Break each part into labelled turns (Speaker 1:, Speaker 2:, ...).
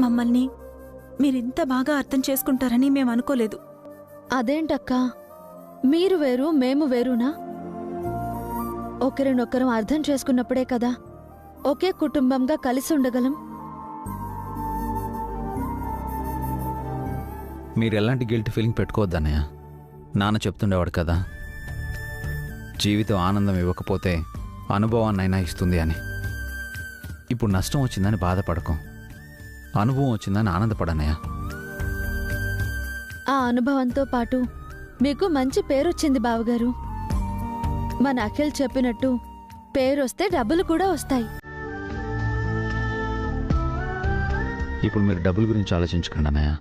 Speaker 1: మమ్మల్ని మీరింత బాగా అర్థం చేసుకుంటారని మేము అనుకోలేదు.
Speaker 2: అదేంటక్కా, మీరు వేరు మేము వేరునా? ఒకరినొకరం అర్థం చేసుకున్నప్పుడే కదా ఒకే కుటుంబంగా కలిసి ఉండగలం.
Speaker 3: మీరు ఎలాంటి గిల్ట్ ఫీలింగ్ పెట్టుకోవద్దన్నయ్య. నాన్న చెప్తుండేవాడు కదా, జీవితం ఆనందం ఇవ్వకపోతే అనుభవాన్నైనా ఇస్తుంది అని. ఇప్పుడు నష్టం వచ్చిందని బాధపడకు, అనుభవం వచ్చిందని ఆనందపడన్నయ్య.
Speaker 2: ఆ అనుభవంతో పాటు మీకు మంచి పేరొచ్చింది బావగారు. మన అఖిల్ చెప్పినట్టు పేరొస్తే డబ్బులు కూడా వస్తాయి.
Speaker 3: ఇప్పుడు మీరు డబ్బుల గురించి ఆలోచించకండి అన్నయ్య.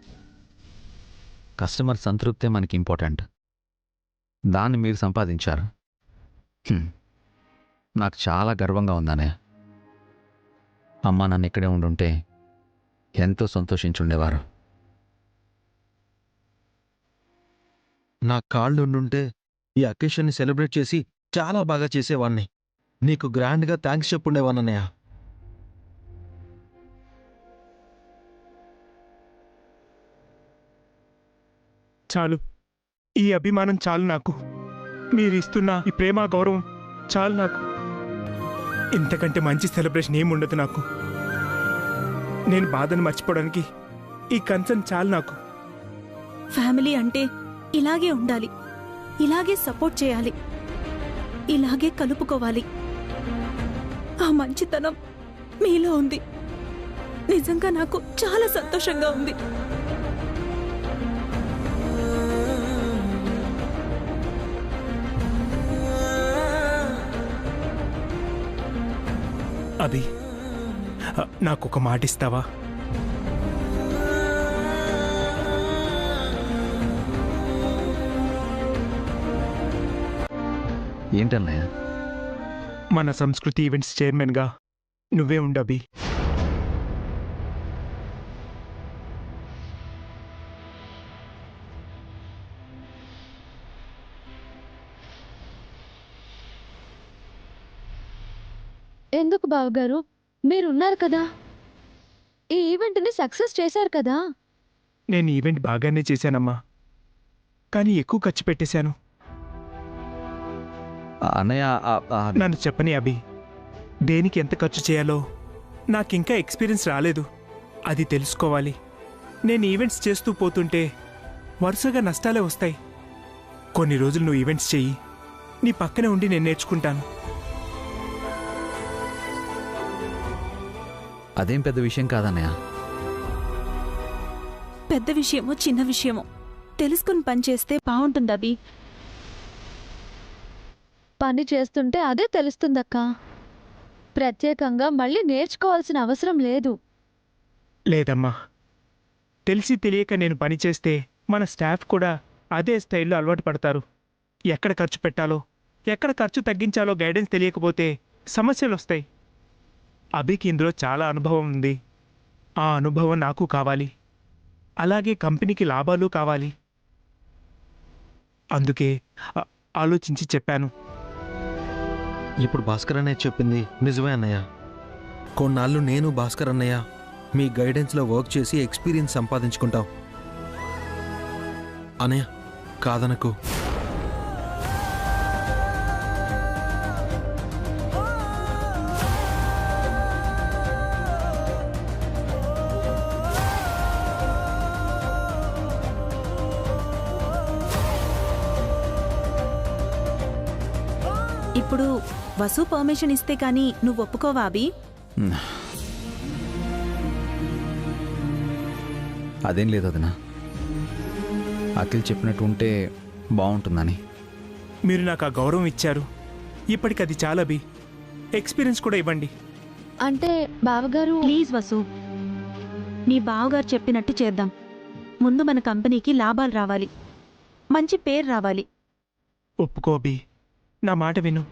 Speaker 3: కస్టమర్ సంతృప్తే మనకి ఇంపార్టెంట్. దాన్ని మీరు సంపాదించారు. నాకు చాలా గర్వంగా ఉందన్నయ్య. అమ్మ నన్ను ఇక్కడే ఉండుంటే ఎంతో సంతోషించుండేవారు.
Speaker 4: నా కాళ్ళు ఉండుంటే ఈ అకేషన్ని సెలబ్రేట్ చేసి చాలా బాగా చేసేవాణ్ణి. నీకు గ్రాండ్గా థ్యాంక్స్ చెప్పుండేవానన్నయ్య.
Speaker 5: చాలు, ఈ అభిమానం చాలు నాకు. మీరిస్తున్న ఈ ప్రేమ గౌరవం చాలు నాకు. ఇంతకంటే మంచి సెలబ్రేషన్ ఏముండదు నాకు. నేను బాధను మర్చిపోవడానికి ఈ కన్సర్న్ చాలు నాకు.
Speaker 1: ఫ్యామిలీ అంటే ఇలాగే ఉండాలి, ఇలాగే సపోర్ట్ చేయాలి, ఇలాగే కలుపుకోవాలి. ఆ మంచితనం మీలో ఉంది. నిజంగా నాకు చాలా సంతోషంగా ఉంది.
Speaker 5: అభి, నాకొక మాట ఇస్తావా?
Speaker 3: ఏంటన్నయ్య?
Speaker 5: మన సంస్కృతి ఈవెంట్స్ చైర్మన్గా నువ్వే ఉండు అభి.
Speaker 2: ఎందుకు బావగారు, మీరున్నారు కదా, ఈ ఈవెంట్ని సక్సెస్ చేశారు కదా.
Speaker 5: నేను ఈవెంట్ బాగానే చేశానమ్మా, కానీ ఎక్కువ ఖర్చు పెట్టేశాను.
Speaker 3: అన్నయ్య
Speaker 5: నన్ను చెప్పని అభి, దేనికి ఎంత ఖర్చు చేయాలో నాకింకా ఎక్స్పీరియన్స్ రాలేదు. అది తెలుసుకోవాలి. నేను ఈవెంట్స్ చేస్తూ పోతుంటే వరుసగా నష్టాలే వస్తాయి. కొన్ని రోజులు నువ్వు ఈవెంట్స్ చెయ్యి, నీ పక్కనే ఉండి నేను నేర్చుకుంటాను.
Speaker 3: అదేం పెద్ద విషయం కాదన్నయ్య.
Speaker 1: పెద్ద విషయమో చిన్న విషయమో తెలుసుకుని పనిచేస్తే బాగుంటుంది అభి.
Speaker 2: పని చేస్తుంటే అదే తెలుస్తుందక్కా. ప్రత్యేకంగా మళ్ళీ నేర్చుకోవాల్సిన అవసరం లేదు.
Speaker 5: లేదమ్మా, తెలిసి తెలియక నేను పని చేస్తే మన స్టాఫ్ కూడా అదే స్టైల్లో అలవాటు పడతారు. ఎక్కడ ఖర్చు పెట్టాలో, ఎక్కడ ఖర్చు తగ్గించాలో గైడెన్స్ తెలియకపోతే సమస్యలు వస్తాయి. అభికి ఇందులో చాలా అనుభవం ఉంది. ఆ అనుభవం నాకు కావాలి, అలాగే కంపెనీకి లాభాలు కావాలి. అందుకే ఆలోచించి చెప్పాను.
Speaker 4: ఇప్పుడు భాస్కర్ అన్నయ్య చెప్పింది నిజమే అన్నయ్య. కొన్నాళ్ళు నేను భాస్కర్ అన్నయ్య మీ గైడెన్స్లో వర్క్ చేసి ఎక్స్పీరియన్స్ సంపాదించుకుంటాం. అన్నయ్య కాదనకు.
Speaker 1: ఇప్పుడు వసు పర్మిషన్ ఇస్తే కానీ నువ్వు ఒప్పుకోవా అభి?
Speaker 3: అదేం లేదు వదినా, అఖిల్ చెప్పినట్టు ఉంటే బాగుంటుందని.
Speaker 5: మీరు నాకు ఆ గౌరవం ఇచ్చారు, ఇప్పటికది చాలా అభి. ఎక్స్పీరియన్స్ కూడా ఇవ్వండి.
Speaker 2: అంటే బావగారు,
Speaker 1: ప్లీజ్ వసు, నీ బావగారు చెప్పినట్టు చేద్దాం. ముందు మన కంపెనీకి లాభాలు రావాలి, మంచి పేరు రావాలి.
Speaker 5: ఒప్పుకో అభి, నా మాట విను.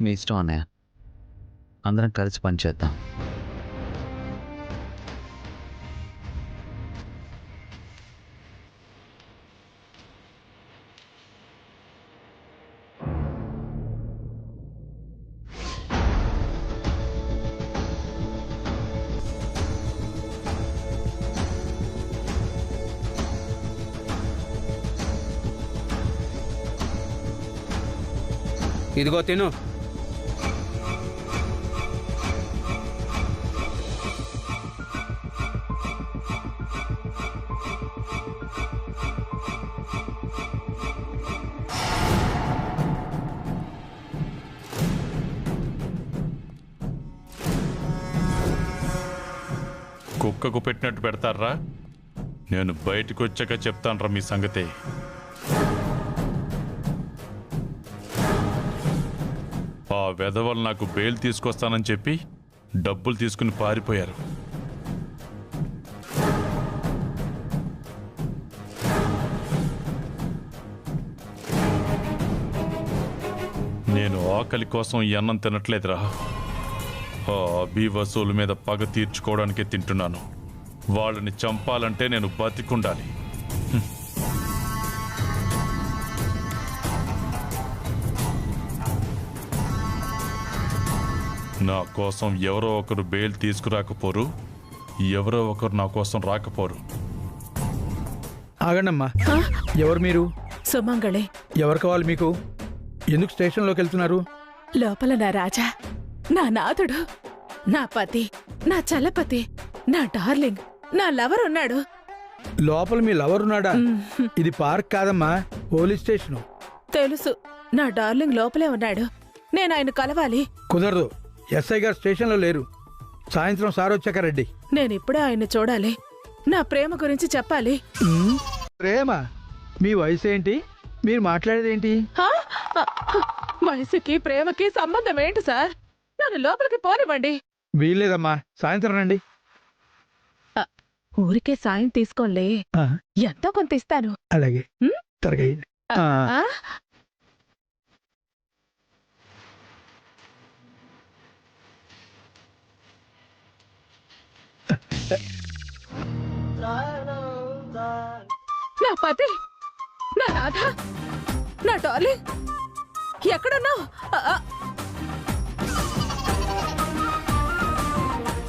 Speaker 3: మీ ఇష్టం అన్నయ్య, అందరం కలిసి పనిచేద్దాం.
Speaker 6: ఇదిగో తిను.
Speaker 7: కుక్కకు పెట్టినట్టు పెడతారా? నేను బయటకు వచ్చాక చెప్తానురా మీ సంగతి. ఆ వెధవలు నాకు బెయిల్ తీసుకొస్తానని చెప్పి డబ్బులు తీసుకుని పారిపోయారు. నేను ఆకలి కోసం ఈ అన్నం తినట్లేదురా. ఆ అభి వసూలు మీద పగ తీర్చుకోవడానికే తింటున్నాను. వాళ్ళని చంపాలంటే నేను బతికుండాలి. నా కోసం ఎవరో ఒకరు బెయిల్ తీసుకురాకపోరు, ఎవరో ఒకరు నా కోసం రాకపోరు.
Speaker 8: ఆగండమ్మా. ఎవరు మీరు?
Speaker 9: సుమంగళే.
Speaker 8: ఎవరు కావాలి మీకు? ఎందుకు స్టేషన్లోకి వెళ్తున్నారు?
Speaker 9: లోపల నా రాజా, నా నాథుడు, నా పతి, నా చలపతి, నా డార్లింగ్, నా లవర్ ఉన్నాడు.
Speaker 8: లోపల మీ లవర్ ఉన్నాడా? ఇది పార్క్ కాదమ్మా, పోలీస్ స్టేషను.
Speaker 9: తెలుసు, నా డార్లింగ్ లోపలే ఉన్నాడు. నేను ఆయన కలవాలి.
Speaker 8: కుదరదు. ఎస్ఐ గారు స్టేషన్లో లేరు. సాయంత్రం సార్ వచ్చాక రండి.
Speaker 9: నేనిప్పుడే ఆయన్ని చూడాలి. నా ప్రేమ గురించి చెప్పాలి.
Speaker 8: ప్రేమ? మీ వయసు ఏంటి? మీరు మాట్లాడేదేంటి?
Speaker 9: హా? వయసుకి ప్రేమకి సంబంధం ఏంటి సార్? నన్ను లోపలికి పోనివ్వండి.
Speaker 8: వీల్లేదమ్మా, సాయంత్రం రండి.
Speaker 9: ఊరికే సాయం తీసుకోలే, ఎంతో కొంత ఇస్తాను.
Speaker 8: అలాగే, త్వరగా అయ్యింది.
Speaker 9: ఆ? నా పతి, నా రాధ, నా డార్లింగ్, ఎక్కడున్నావు?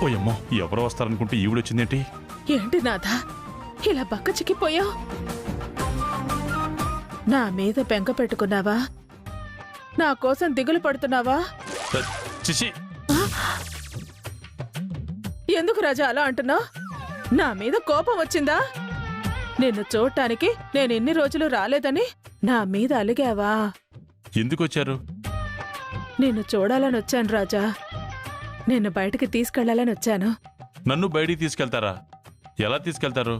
Speaker 7: ఓయమ్మో, ఎవరో వస్తారనుకుంటే ఈవిడొచ్చిందేంటి?
Speaker 9: ఏంటి నాథ, ఇలా బక్క చిక్కిపోయావు? నా మీద బెంగ పెట్టుకున్నావా? నా కోసం దిగులు పడుతున్నావా?
Speaker 7: చిచి,
Speaker 9: ఎందుకు రాజా అలా అంటున్నావు? నా మీద కోపం వచ్చిందా? నిన్ను చూడటానికి నేను ఎన్ని రోజులు రాలేదని నా మీద అలిగావా?
Speaker 7: ఎందుకు వచ్చారు?
Speaker 9: నిన్ను చూడాలని వచ్చాను రాజా. నిన్ను బయటికి తీసుకెళ్లాలని వచ్చాను.
Speaker 7: నన్ను బయటికి తీసుకెళ్తారా? ఎలా తీసుకెళ్తారు?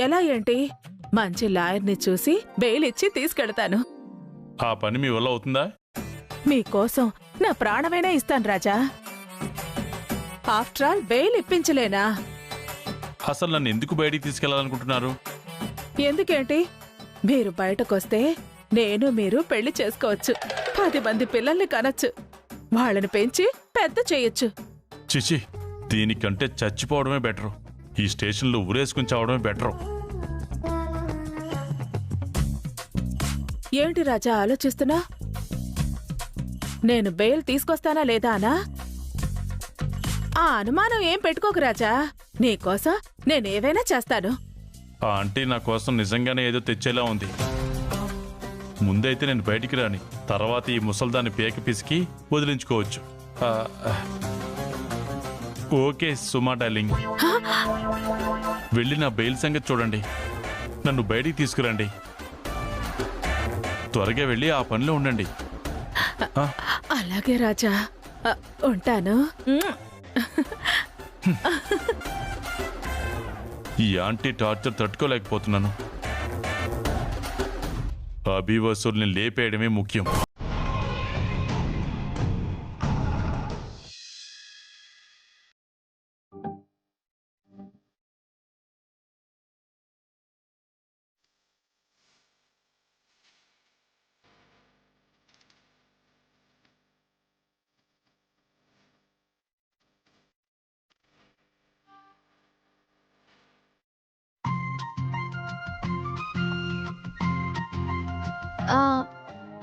Speaker 9: ఎలా ఏంటి? మంచి లాయర్ని చూసి బెయిల్ ఇచ్చి తీసుకెళ్తాను.
Speaker 7: ఆ పని మీ వల్ల అవుతుందా?
Speaker 9: మీకోసం నా ప్రాణమైనా ఇస్తాను రాజా. ఆఫ్టర్ ఆల్ బెయిల్ ఇప్పించలేనా?
Speaker 7: అసలు నన్ను ఎందుకు బయటికి తీసుకెళ్లాలనుకుంటున్నారు?
Speaker 9: ఎందుకేంటి? మీరు బయటకొస్తే నేను మీరు పెళ్లి చేసుకోవచ్చు. 10 మంది పిల్లల్ని కనొచ్చు. వాళ్ళని పెంచి పెద్ద చేయొచ్చు.
Speaker 7: చిచి, దీనికంటే చచ్చిపోవడమే బెటరు. ఈ స్టేషన్లో ఊరేసుకుని చావడమే బెటరు.
Speaker 9: ఏంటి రాజా ఆలోచిస్తున్నా? నేను బెయిల్ తీసుకొస్తానా లేదా అనా? ఆ అనుమానం ఏం పెట్టుకోకు రాజా. నీకోసం నేనేవైనా చేస్తాను.
Speaker 7: ఆ ఆంటీ నా కోసం నిజంగానే ఏదో తెచ్చేలా ఉంది. ముందైతే నేను బయటికి రాని, తర్వాత ఈ ముసల్దాన్ని పేక పిసికి వదిలించుకోవచ్చు. ఓకే సుమా డార్లింగ్, వెళ్ళి నా బెయిల్ సంగతి చూడండి. నన్ను బయటికి తీసుకురండి. త్వరగా వెళ్ళి ఆ పనిలో ఉండండి.
Speaker 9: అలాగే రాజా, ఉంటాను.
Speaker 7: ఈ ఆంటీ టార్చర్ తట్టుకోలేకపోతున్నాను. అభి వసూల్ని లేపేయడమే ముఖ్యం.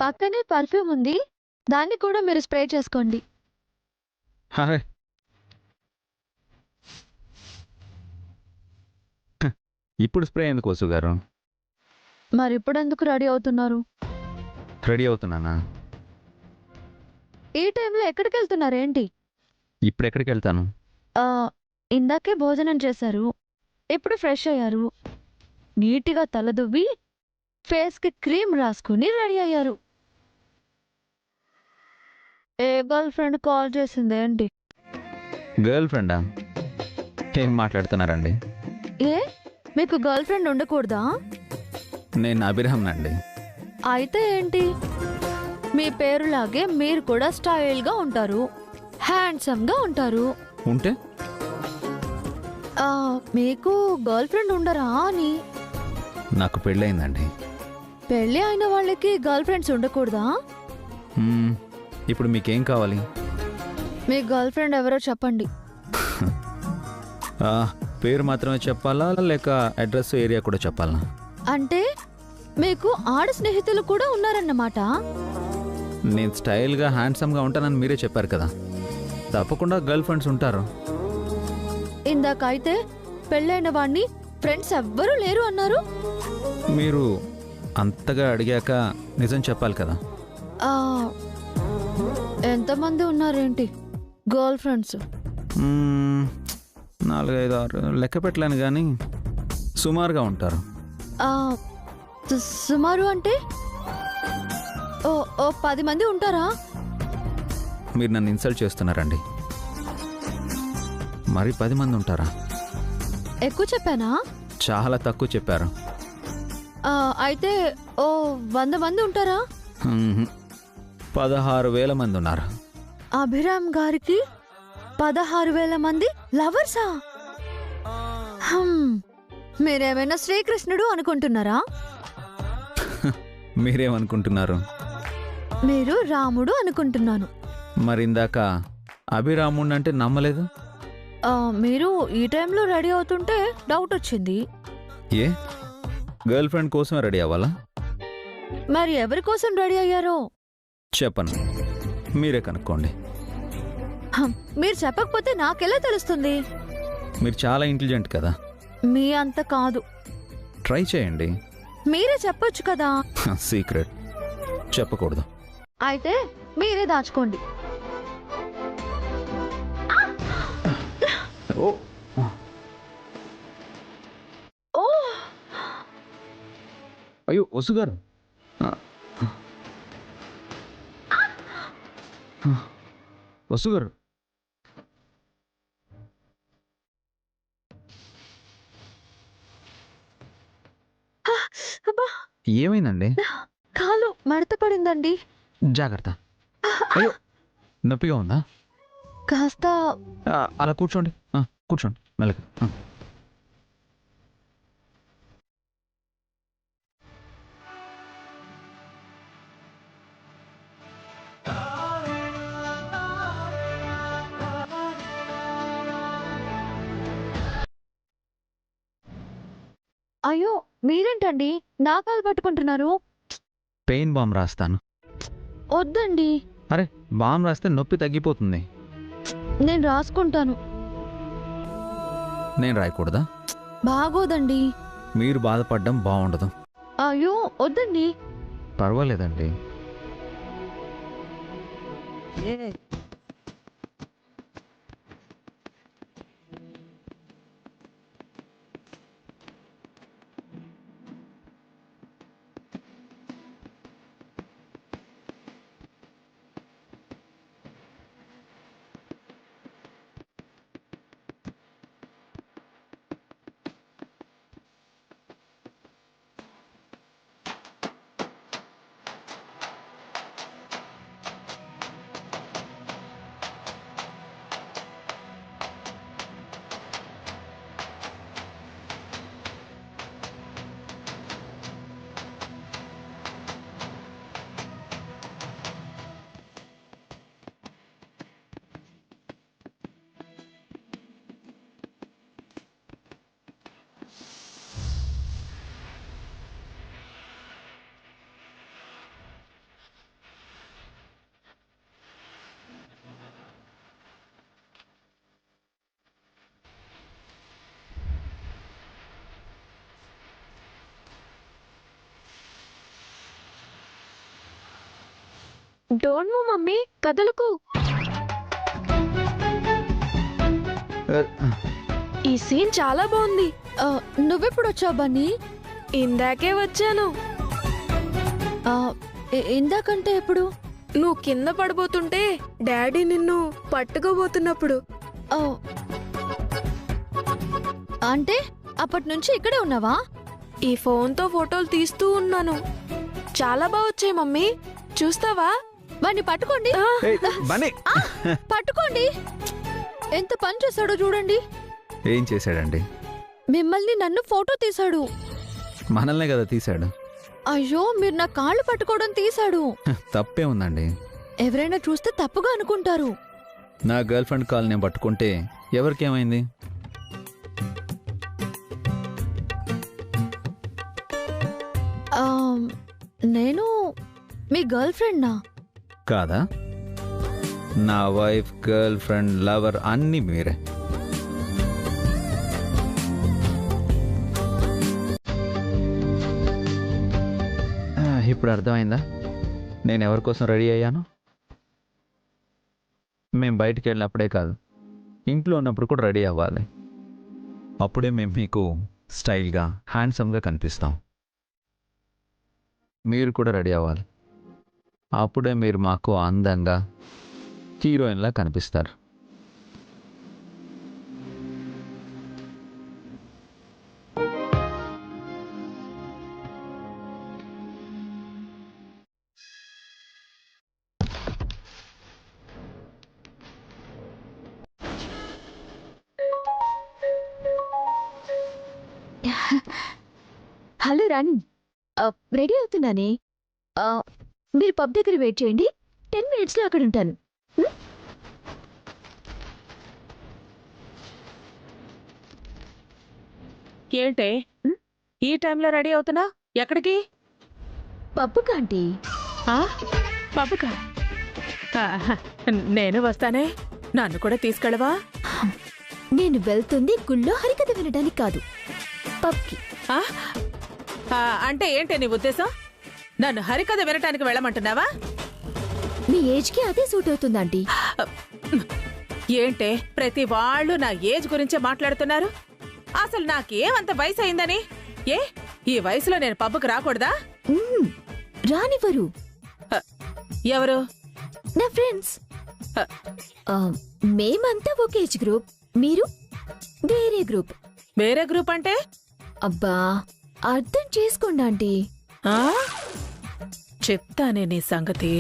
Speaker 2: పక్కనే పర్ఫ్యూమ్ ఉంది, దాన్ని కూడా మీరు స్ప్రే చేసుకోండి.
Speaker 3: ఇప్పుడు స్ప్రే ఎందుకు వసు గారు?
Speaker 2: మరి ఇప్పుడు ఎందుకు రెడీ అవుతున్నారు?
Speaker 3: రెడీ అవుతున్నానా?
Speaker 2: ఈ టైంలో ఎక్కడికి వెళ్తున్నారేంటి?
Speaker 3: ఇప్పుడు ఎక్కడికి వెళ్తాను?
Speaker 2: ఆ, ఇందాకే భోజనం చేశారు, ఇప్పుడు ఫ్రెష్ అయ్యారు, నీట్గా తలదువ్వి ఫేస్కి క్రీమ్ రాసుకుని రెడీ అయ్యారు. ఏ గర్ల్ ఫ్రెండ్ కాల్ చేసింది ఏంటి?
Speaker 3: గర్ల్ ఫ్రెండా? ఏం మాట్లాడుతున్నారండి?
Speaker 2: ఏ మీకు గర్ల్ ఫ్రెండ్ ఉండకూడదా?
Speaker 3: నేను అభిరామ్నండి.
Speaker 2: అయితే ఏంటి? మీ పేరులాగే మీరు కూడా స్టైల్గా ఉంటారు, హ్యాండ్సమ్గా ఉంటారు.
Speaker 3: ఉంటే
Speaker 2: మీకు గర్ల్ ఫ్రెండ్ ఉండరా అని.
Speaker 3: నాకు పెళ్ళయిందండి.
Speaker 2: పెళ్ళి అయిన వాళ్ళకి గర్ల్ ఫ్రెండ్స్ ఉండకూడదా?
Speaker 3: ఇప్పుడు మీకేం కావాలి?
Speaker 2: మీ గర్ల్ ఫ్రెండ్ ఎవరో చెప్పండి.
Speaker 3: పేరు మాత్రమే చెప్పాలా లేక అడ్రస్ ఏరియా కూడా చెప్పాలా?
Speaker 2: అంటే మీకు ఆడ స్నేహితులు కూడా ఉన్నారన్నమాట.
Speaker 3: నేను స్టైల్గా హ్యాండ్సమ్గా ఉంటానని మీరే చెప్పారు కదా, తప్పకుండా గర్ల్ ఫ్రెండ్స్ ఉంటారు.
Speaker 2: ఇందాకైతే పెళ్ళైన వాణ్ణి ఫ్రెండ్స్ ఎవ్వరూ లేరు అన్నారు.
Speaker 3: మీరు అంతగా అడిగాక నిజం చెప్పాలి కదా.
Speaker 2: ఎంతమంది ఉన్నారేంటి గర్ల్ ఫ్రెండ్స్?
Speaker 3: 4, 5, 6 లెక్క పెట్టలేను కానీ సుమారుగా ఉంటారు.
Speaker 2: సుమారు అంటే ఓ 10 మంది ఉంటారా?
Speaker 3: మీరు నన్ను ఇన్సల్ట్ చేస్తున్నారండి. మరి 10 మంది ఉంటారా?
Speaker 2: ఎక్కువ చెప్పానా?
Speaker 3: చాలా తక్కువ చెప్పారు.
Speaker 2: అయితే ఓ 100 మంది ఉంటారా?
Speaker 3: 16,000 మంది ఉన్నారు.
Speaker 2: అభిరామ్ గారికి 16,000 మంది లవర్సా? మీరేమైనా శ్రీకృష్ణుడు అనుకుంటున్నారా?
Speaker 3: మీరేమనుకుంటున్నారు?
Speaker 2: మీరు రాముడు అనుకుంటున్నాను.
Speaker 3: మరి ఇందాక అభిరాముడు అంటే నమ్మలేదు.
Speaker 2: మీరు ఈ టైంలో రెడీ అవుతుంటే డౌట్ వచ్చింది.
Speaker 3: ఏ గర్ల్ ఫ్రెండ్ కోసమే రెడీ అవ్వాలా?
Speaker 2: మరి ఎవరి కోసం రెడీ అయ్యారో
Speaker 3: చెప్పను, మీరే కనుక్కోండి.
Speaker 2: మీరు చెప్పకపోతే నాకెలా తెలుస్తుంది?
Speaker 3: మీరు చాలా ఇంటెలిజెంట్ కదా.
Speaker 2: మీ అంత కాదు.
Speaker 3: ట్రై చేయండి.
Speaker 2: మీరే చెప్పొచ్చు కదా.
Speaker 3: సీక్రెట్ చెప్పకూడదు.
Speaker 2: అయితే మీరే దాచుకోండి.
Speaker 3: అయ్యో వసుగారు, వసుగారు ఏమైందండి?
Speaker 2: కాలు మడత పడిందండి.
Speaker 3: జాగ్రత్త. అయ్యో నొప్పిగా ఉందా?
Speaker 2: కాస్త.
Speaker 3: అలా కూర్చోండి, కూర్చోండి మెల్లగా.
Speaker 2: అయ్యో మీరేంటండి నా కాలు పట్టుకుంటున్నారు?
Speaker 3: పెయిన్ బామ్ రాస్తాను.
Speaker 2: వద్దండి.
Speaker 3: అరే బామ్ రాస్తే నొప్పి తగ్గిపోతుంది.
Speaker 2: నేను రాసుకుంటాను.
Speaker 3: నేను రాయకూడదా?
Speaker 2: బాగోదండి.
Speaker 3: మీరు బాధపడడం బాగుండదు.
Speaker 2: అయ్యో వద్దండి.
Speaker 3: పర్వాలేదండి.
Speaker 2: డోంట్ మూవ్ మమ్మీ, కదలకు. ఈ సీన్ చాలా బాగుంది. నువ్వెప్పుడు వచ్చావు బన్నీ?
Speaker 6: ఇందాకే వచ్చాను.
Speaker 2: ఇందాకంటే ఎప్పుడు?
Speaker 6: నువ్వు కింద పడిపోతుంటే డాడీ నిన్ను పట్టుకోబోతున్నప్పుడు.
Speaker 2: అంటే అప్పటి నుంచి ఇక్కడే ఉన్నావా?
Speaker 6: ఈ ఫోన్తో ఫోటోలు తీస్తూ ఉన్నాను. చాలా బాగా వచ్చాయి మమ్మీ, చూస్తావా?
Speaker 2: వాడిని పట్టుకోండి. పట్టుకోండి. ఎంత పని చేశాడో చూడండి.
Speaker 3: ఏం చేశాడండి?
Speaker 2: మిమ్మల్ని నన్ను ఫోటో తీశాడు.
Speaker 3: మనల్నే కదా తీశాడు.
Speaker 2: అయ్యో, మీరు నా కాళ్ళు పట్టుకోవడం తీశాడు.
Speaker 3: తప్పే ఉందండి.
Speaker 2: ఎవరైనా చూస్తే తప్పుగా అనుకుంటారు.
Speaker 3: నా గర్ల్ ఫ్రెండ్ కాల్ నేను పట్టుకుంటే ఎవరికేమైంది?
Speaker 2: నేను మీ గర్ల్ ఫ్రెండ్నా?
Speaker 3: కాదా? నా వైఫ్, గర్ల్ ఫ్రెండ్, లవర్ అన్నీ మీరే. ఇప్పుడు అర్థమైందా నేను ఎవరి కోసం రెడీ అయ్యాను? మేము బయటికి వెళ్ళినప్పుడే కాదు, ఇంట్లో ఉన్నప్పుడు కూడా రెడీ అవ్వాలి. అప్పుడే మేము మీకు స్టైల్గా, హ్యాండ్సమ్గా కనిపిస్తాం. మీరు కూడా రెడీ అవ్వాలి. అప్పుడే మీరు మాకు అందంగా హీరోయిన్లా కనిపిస్తారు.
Speaker 2: హలో రాణి, రెడీ అవుతున్నానే. మీరు పబ్ దగ్గర వెయిట్ చేయండి, 10 minutesలో అక్కడ ఉంటాను.
Speaker 9: ఏంటే ఈ టైంలో రెడీ అవుతున్నా? ఎక్కడికి?
Speaker 2: పబ్బుకా ఆంటీ.
Speaker 9: పబ్బుకా? నేను వస్తానే, నన్ను కూడా తీసుకెళ్ళవా?
Speaker 2: నేను వెళ్తుంది గుళ్ళో హరికథ వినడానికి కాదు, పబ్కి.
Speaker 9: అంటే ఏంటి నీ ఉద్దేశం? నన్ను హరికథ వినటానికి వెళ్ళమంటున్నావా?
Speaker 2: మీ ఏజ్కి అదే సూట్ అవుతుంది ఆంటీ.
Speaker 9: ఏంటే ప్రతి వాళ్ళు నా ఏజ్ గురించే మాట్లాడుతున్నారు? అసలు నాకేమంత వయసు అయిందని? ఈ వయసులో నేను పబ్బుకు రాకూడదా?
Speaker 2: రానివ్వరు.
Speaker 9: ఎవరు?
Speaker 2: నా ఫ్రెండ్స్. మేమంతా ఒక ఏజ్ గ్రూప్, మీరు వేరే గ్రూప్.
Speaker 9: వేరే గ్రూప్ అంటే?
Speaker 2: అబ్బా, అర్థం చేసుకోండి ఆంటీ.
Speaker 9: చెప్తానే నీ సంగతి.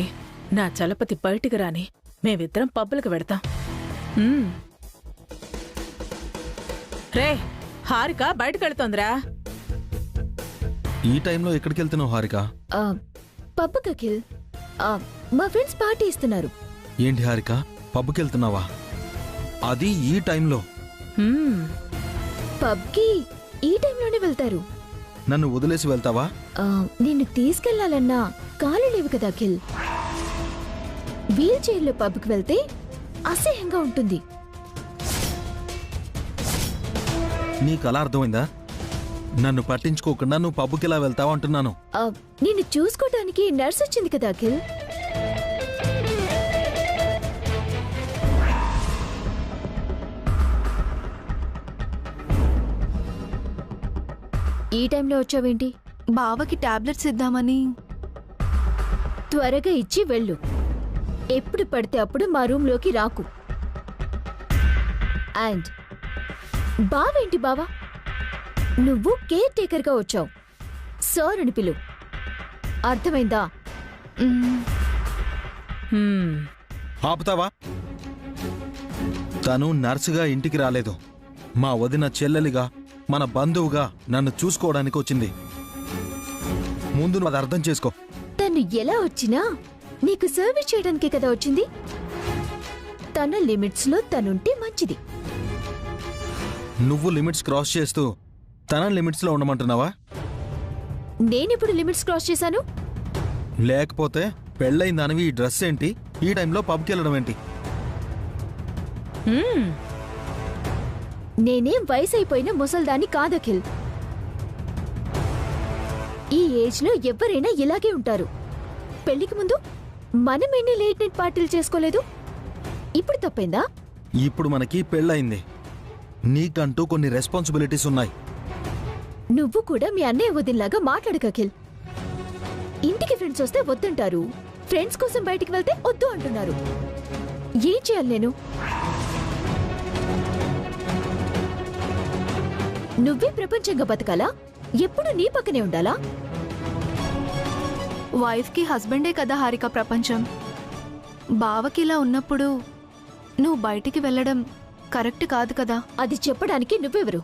Speaker 9: నా చలపతి బయటికి రాని, మేమిద్దరం పబ్బులకు వెడతాం. రే, హారిక బయటకెళ్తోందిరా.
Speaker 4: ఈ టైంలో ఎక్కడికి వెళ్తున్నావు హారిక?
Speaker 2: పబ్బుకి అఖిల్, మా ఫ్రెండ్స్ పార్టీ ఇస్తున్నారు.
Speaker 4: ఏంటి హారిక, పబ్కి వెళ్తున్నావా? అది ఈ టైంలో?
Speaker 2: పబ్కి ఈ టైంలోనే వెళ్తారు.
Speaker 4: నన్ను వదిలేసి వెళ్తావా?
Speaker 2: నిన్ను తీసుకెళ్లాలన్నా కాలు లేవు కదా అఖిల్. వీల్ చైర్లో పబ్కి వెళ్తే అసహ్యంగా ఉంటుంది.
Speaker 4: నీకు అలా అర్థమైందా? నన్ను పట్టించుకోకుండా నువ్వు పబ్కి ఎలా వెళ్తావా అంటున్నాను.
Speaker 2: నిన్ను చూసుకోవడానికి నర్స్ వచ్చింది కదా అఖిల్. ఈ టైంలో వచ్చావేంటి?
Speaker 6: బావకి టాబ్లెట్స్ ఇద్దామని.
Speaker 2: త్వరగా ఇచ్చి వెళ్ళు. ఎప్పుడు పడితే అప్పుడు మా రూమ్లోకి రాకు. అండ్ బావేంటి బావా, నువ్వు కేర్ టేకర్గా వచ్చావు. సార్ అని పిలు, అర్థమైందా?
Speaker 4: ఆపుతావా? తను నర్సుగా ఇంటికి రాలేదు, మా వదిన చెల్లెలిగా, మన బంధువుగా నన్ను చూసుకోవడానికి వచ్చింది. ముందు నువ్వు అది అర్థం చేసుకో.
Speaker 2: తను ఎలా వచ్చినా నీకు సర్వీస్ చేయడానికే కదా వచ్చింది. తన లిమిట్స్లో తనుంటే మంచిది.
Speaker 4: నువ్వు లిమిట్స్ క్రాస్ చేస్తూ తన లిమిట్స్లో ఉండమంటున్నావా?
Speaker 2: నేనెప్పుడు లిమిట్స్ క్రాస్ చేశాను?
Speaker 4: లేకపోతే పెళ్ళైందానివి ఈ డ్రెస్ ఏంటి, ఈ టైంలో పబ్కి వెళ్ళడం ఏంటి?
Speaker 2: నేనేం వయసు అయిపోయిన ముసల్దాన్ని కాదఖిల్. ఈ ఏజ్లో ఎవరైనా ఇలాగే ఉంటారు. పెళ్లికి ముందు మనం ఎన్ని లేట్ నైట్ పార్టీలు చేసుకోలేదు? ఇప్పుడు తప్పైందా?
Speaker 4: ఇప్పుడు మనకి పెళ్ళయింది. నీకంటూ కొన్ని రెస్పాన్సిబిలిటీస్ ఉన్నాయి.
Speaker 2: నువ్వు కూడా మీ అన్నయ్య వదినలాగా మాట్లాడక అఖిల్. ఇంటికి ఫ్రెండ్స్ వస్తే వద్దంటారు, ఫ్రెండ్స్ కోసం బయటికి వెళ్తే వద్దు అంటున్నారు. ఏం చేయాలి నేను? నువ్వే ప్రపంచంగా బతకాలా? ఎప్పుడు నీ పక్కనే ఉండాలా?
Speaker 6: వైఫ్కి హస్బెండే కదా హారిక ప్రపంచం. బావకి ఇలా ఉన్నప్పుడు నువ్వు బయటికి వెళ్ళడం కరెక్ట్ కాదు కదా.
Speaker 2: అది చెప్పడానికి నువ్వెవరు?